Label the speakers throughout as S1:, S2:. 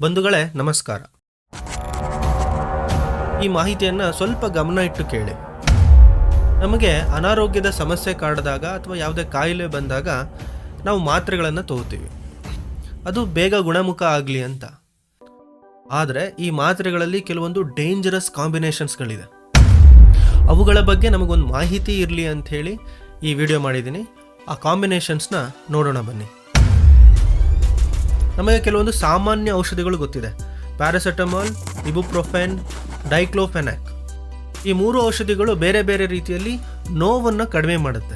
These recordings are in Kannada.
S1: ಬಂಧುಗಳೇ ನಮಸ್ಕಾರ. ಈ ಮಾಹಿತಿಯನ್ನು ಸ್ವಲ್ಪ ಗಮನ ಇಟ್ಟು ಕೇಳಿ. ನಮಗೆ ಅನಾರೋಗ್ಯದ ಸಮಸ್ಯೆ ಕಾಡಿದಾಗ ಅಥವಾ ಯಾವುದೇ ಕಾಯಿಲೆ ಬಂದಾಗ ನಾವು ಮಾತ್ರೆಗಳನ್ನು ತಗೋತೀವಿ, ಅದು ಬೇಗ ಗುಣಮುಖ ಆಗಲಿ ಅಂತ. ಆದರೆ ಈ ಮಾತ್ರೆಗಳಲ್ಲಿ ಕೆಲವೊಂದು ಡೇಂಜರಸ್ ಕಾಂಬಿನೇಷನ್ಸ್ಗಳಿದೆ. ಅವುಗಳ ಬಗ್ಗೆ ನಮಗೊಂದು ಮಾಹಿತಿ ಇರಲಿ ಅಂಥೇಳಿ ಈ ವಿಡಿಯೋ ಮಾಡಿದ್ದೀನಿ. ಆ ಕಾಂಬಿನೇಷನ್ಸ್ನ ನೋಡೋಣ ಬನ್ನಿ. ನಮಗೆ ಕೆಲವೊಂದು ಸಾಮಾನ್ಯ ಔಷಧಿಗಳು ಗೊತ್ತಿದೆ: ಪ್ಯಾರಾಸೆಟಮಾಲ್, ಇಬುಪ್ರೊಫೆನ್, ಡೈಕ್ಲೋಫೆನಾಕ್. ಈ ಮೂರು ಔಷಧಿಗಳು ಬೇರೆ ಬೇರೆ ರೀತಿಯಲ್ಲಿ ನೋವನ್ನು ಕಡಿಮೆ ಮಾಡುತ್ತೆ.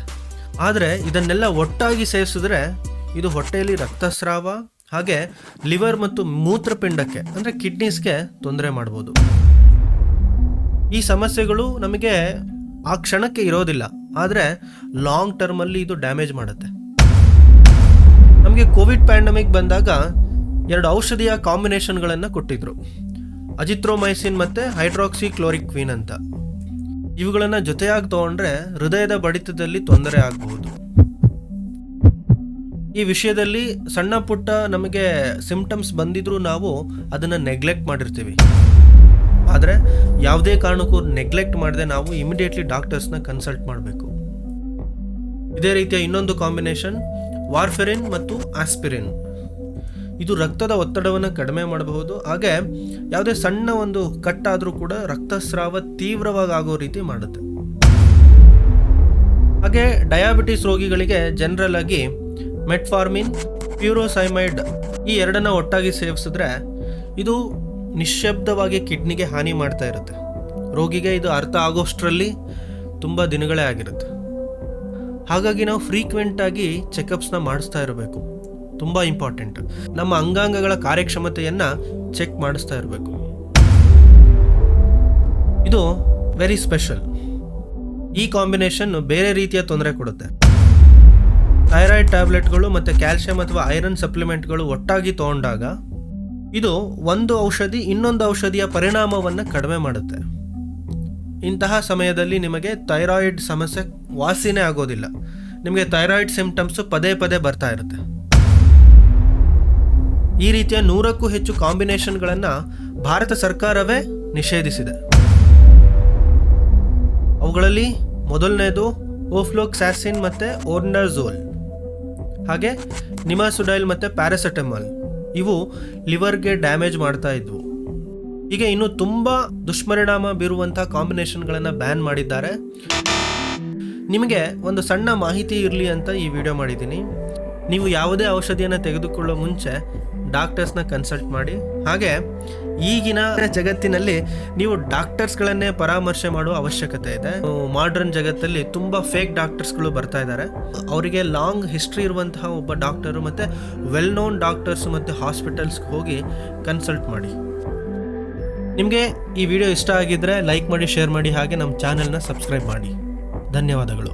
S1: ಆದರೆ ಇದನ್ನೆಲ್ಲ ಒಟ್ಟಾಗಿ ಸೇರಿಸಿದ್ರೆ ಇದು ಹೊಟ್ಟೆಯಲ್ಲಿ ರಕ್ತಸ್ರಾವ, ಹಾಗೆ ಲಿವರ್ ಮತ್ತು ಮೂತ್ರಪಿಂಡಕ್ಕೆ ಅಂದರೆ ಕಿಡ್ನೀಸ್ಗೆ ತೊಂದರೆ ಮಾಡ್ಬೋದು. ಈ ಸಮಸ್ಯೆಗಳು ನಮಗೆ ಆ ಕ್ಷಣಕ್ಕೆ ಇರೋದಿಲ್ಲ, ಆದರೆ ಲಾಂಗ್ ಟರ್ಮಲ್ಲಿ ಇದು ಡ್ಯಾಮೇಜ್ ಮಾಡುತ್ತೆ. ನಮಗೆ ಕೋವಿಡ್ ಪ್ಯಾಂಡಮಿಕ್ ಬಂದಾಗ 2 ಔಷಧಿಯ ಕಾಂಬಿನೇಷನ್ಗಳನ್ನು ಕೊಟ್ಟಿದ್ರು: ಅಜಿಥ್ರೋಮೈಸಿನ್ ಮತ್ತು ಹೈಡ್ರಾಕ್ಸಿಕ್ಲೋರಿಕ್ವಿನ್ ಅಂತ. ಇವುಗಳನ್ನು ಜೊತೆಯಾಗಿ ತಗೊಂಡ್ರೆ ಹೃದಯದ ಬಡಿತದಲ್ಲಿ ತೊಂದರೆ ಆಗಬಹುದು. ಈ ವಿಷಯದಲ್ಲಿ ಸಣ್ಣ ಪುಟ್ಟ ನಮಗೆ ಸಿಂಪ್ಟಮ್ಸ್ ಬಂದಿದ್ರೂ ನಾವು ಅದನ್ನು ನೆಗ್ಲೆಕ್ಟ್ ಮಾಡಿರ್ತೀವಿ. ಆದರೆ ಯಾವುದೇ ಕಾರಣಕ್ಕೂ ನೆಗ್ಲೆಕ್ಟ್ ಮಾಡದೆ ನಾವು ಇಮಿಡಿಯೇಟ್ಲಿ ಡಾಕ್ಟರ್ಸ್ನ ಕನ್ಸಲ್ಟ್ ಮಾಡಬೇಕು. ಇದೇ ರೀತಿಯ ಇನ್ನೊಂದು ಕಾಂಬಿನೇಷನ್ ವಾರ್ಫೆರಿನ್ ಮತ್ತು ಆಸ್ಪಿರಿನ್. ಇದು ರಕ್ತದ ಒತ್ತಡವನ್ನು ಕಡಿಮೆ ಮಾಡಬಹುದು, ಹಾಗೆ ಯಾವುದೇ ಸಣ್ಣ ಒಂದು ಕಟ್ಟಾದರೂ ಕೂಡ ರಕ್ತಸ್ರಾವ ತೀವ್ರವಾಗಿ ಆಗೋ ರೀತಿ ಮಾಡುತ್ತೆ. ಹಾಗೆ ಡಯಾಬಿಟಿಸ್ ರೋಗಿಗಳಿಗೆ ಜನರಲ್ ಆಗಿ ಮೆಟ್ಫಾರ್ಮಿನ್, ಪ್ಯೂರೋಸೈಮೈಡ್ ಈ ಎರಡನ್ನ ಒಟ್ಟಾಗಿ ಸೇವಿಸಿದ್ರೆ ಇದು ನಿಶ್ಶಬ್ದವಾಗಿ ಕಿಡ್ನಿಗೆ ಹಾನಿ ಮಾಡ್ತಾ ಇರುತ್ತೆ. ರೋಗಿಗೆ ಇದು ಅರ್ಥ ಆಗೋಷ್ಟರಲ್ಲಿ ತುಂಬ ದಿನಗಳೇ ಆಗಿರುತ್ತೆ. ಹಾಗಾಗಿ ನಾವು ಫ್ರೀಕ್ವೆಂಟಾಗಿ ಚೆಕಪ್ಸ್ನ ಮಾಡಿಸ್ತಾ ಇರಬೇಕು. ತುಂಬ ಇಂಪಾರ್ಟೆಂಟ್. ನಮ್ಮ ಅಂಗಾಂಗಗಳ ಕಾರ್ಯಕ್ಷಮತೆಯನ್ನು ಚೆಕ್ ಮಾಡಿಸ್ತಾ ಇರಬೇಕು. ಇದು ವೆರಿ ಸ್ಪೆಷಲ್. ಈ ಕಾಂಬಿನೇಷನ್ ಬೇರೆ ರೀತಿಯ ತೊಂದರೆ ಕೊಡುತ್ತೆ. ಥೈರಾಯ್ಡ್ ಟ್ಯಾಬ್ಲೆಟ್ಗಳು ಮತ್ತು ಕ್ಯಾಲ್ಸಿಯಂ ಅಥವಾ ಐರನ್ ಸಪ್ಲಿಮೆಂಟ್ಗಳು ಒಟ್ಟಾಗಿ ತಗೊಂಡಾಗ ಇದು ಒಂದು ಔಷಧಿ ಇನ್ನೊಂದು ಔಷಧಿಯ ಪರಿಣಾಮವನ್ನು ಕಡಿಮೆ ಮಾಡುತ್ತೆ. ಇಂತಹ ಸಮಯದಲ್ಲಿ ನಿಮಗೆ ಥೈರಾಯ್ಡ್ ಸಮಸ್ಯೆ ವಾಸಿನೇ ಆಗೋದಿಲ್ಲ. ನಿಮಗೆ ಥೈರಾಯ್ಡ್ ಸಿಂಪ್ಟಮ್ಸು ಪದೇ ಪದೇ ಬರ್ತಾ ಇರುತ್ತೆ. ಈ ರೀತಿಯ 100ಕ್ಕೂ ಹೆಚ್ಚು ಕಾಂಬಿನೇಷನ್ಗಳನ್ನು ಭಾರತ ಸರ್ಕಾರವೇ ನಿಷೇಧಿಸಿದೆ. ಅವುಗಳಲ್ಲಿ ಮೊದಲನೇದು ಓಫ್ಲೋಕ್ಸಾಸಿನ್ ಮತ್ತು ಓರ್ನಜೋಲ್, ಹಾಗೆ ನಿಮಾಸುಡೈಲ್ ಮತ್ತು ಪ್ಯಾರಾಸೆಟಮಾಲ್. ಇವು ಲಿವರ್ಗೆ ಡ್ಯಾಮೇಜ್ ಮಾಡ್ತಾ ಇದ್ವು. ಹೀಗೆ ಇನ್ನೂ ತುಂಬ ದುಷ್ಪರಿಣಾಮ ಬೀರುವಂಥ ಕಾಂಬಿನೇಷನ್ಗಳನ್ನು ಬ್ಯಾನ್ ಮಾಡಿದ್ದಾರೆ. ನಿಮಗೆ ಒಂದು ಸಣ್ಣ ಮಾಹಿತಿ ಇರಲಿ ಅಂತ ಈ ವಿಡಿಯೋ ಮಾಡಿದ್ದೀನಿ. ನೀವು ಯಾವುದೇ ಔಷಧಿಯನ್ನು ತೆಗೆದುಕೊಳ್ಳೋ ಮುಂಚೆ ಡಾಕ್ಟರ್ಸ್ನ ಕನ್ಸಲ್ಟ್ ಮಾಡಿ. ಹಾಗೆ ಈಗಿನ ಜಗತ್ತಿನಲ್ಲಿ ನೀವು ಡಾಕ್ಟರ್ಸ್ಗಳನ್ನೇ ಪರಾಮರ್ಶೆ ಮಾಡುವ ಅವಶ್ಯಕತೆ ಇದೆ. ಮಾಡರ್ನ್ ಜಗತ್ತಲ್ಲಿ ತುಂಬ ಫೇಕ್ ಡಾಕ್ಟರ್ಸ್ಗಳು ಬರ್ತಾ ಇದ್ದಾರೆ. ಅವರಿಗೆ ಲಾಂಗ್ ಹಿಸ್ಟ್ರಿ ಇರುವಂತಹ ಒಬ್ಬ ಡಾಕ್ಟರು ಮತ್ತು ವೆಲ್ ನೋನ್ ಡಾಕ್ಟರ್ಸ್ ಮತ್ತು ಹಾಸ್ಪಿಟಲ್ಸ್ಗೆ ಹೋಗಿ ಕನ್ಸಲ್ಟ್ ಮಾಡಿ. ನಿಮಗೆ ಈ ವಿಡಿಯೋ ಇಷ್ಟ ಆಗಿದ್ದರೆ ಲೈಕ್ ಮಾಡಿ, ಶೇರ್ ಮಾಡಿ, ಹಾಗೆ ನಮ್ಮ ಚಾನೆಲ್ನ ಸಬ್ಸ್ಕ್ರೈಬ್ ಮಾಡಿ. ಧನ್ಯವಾದಗಳು.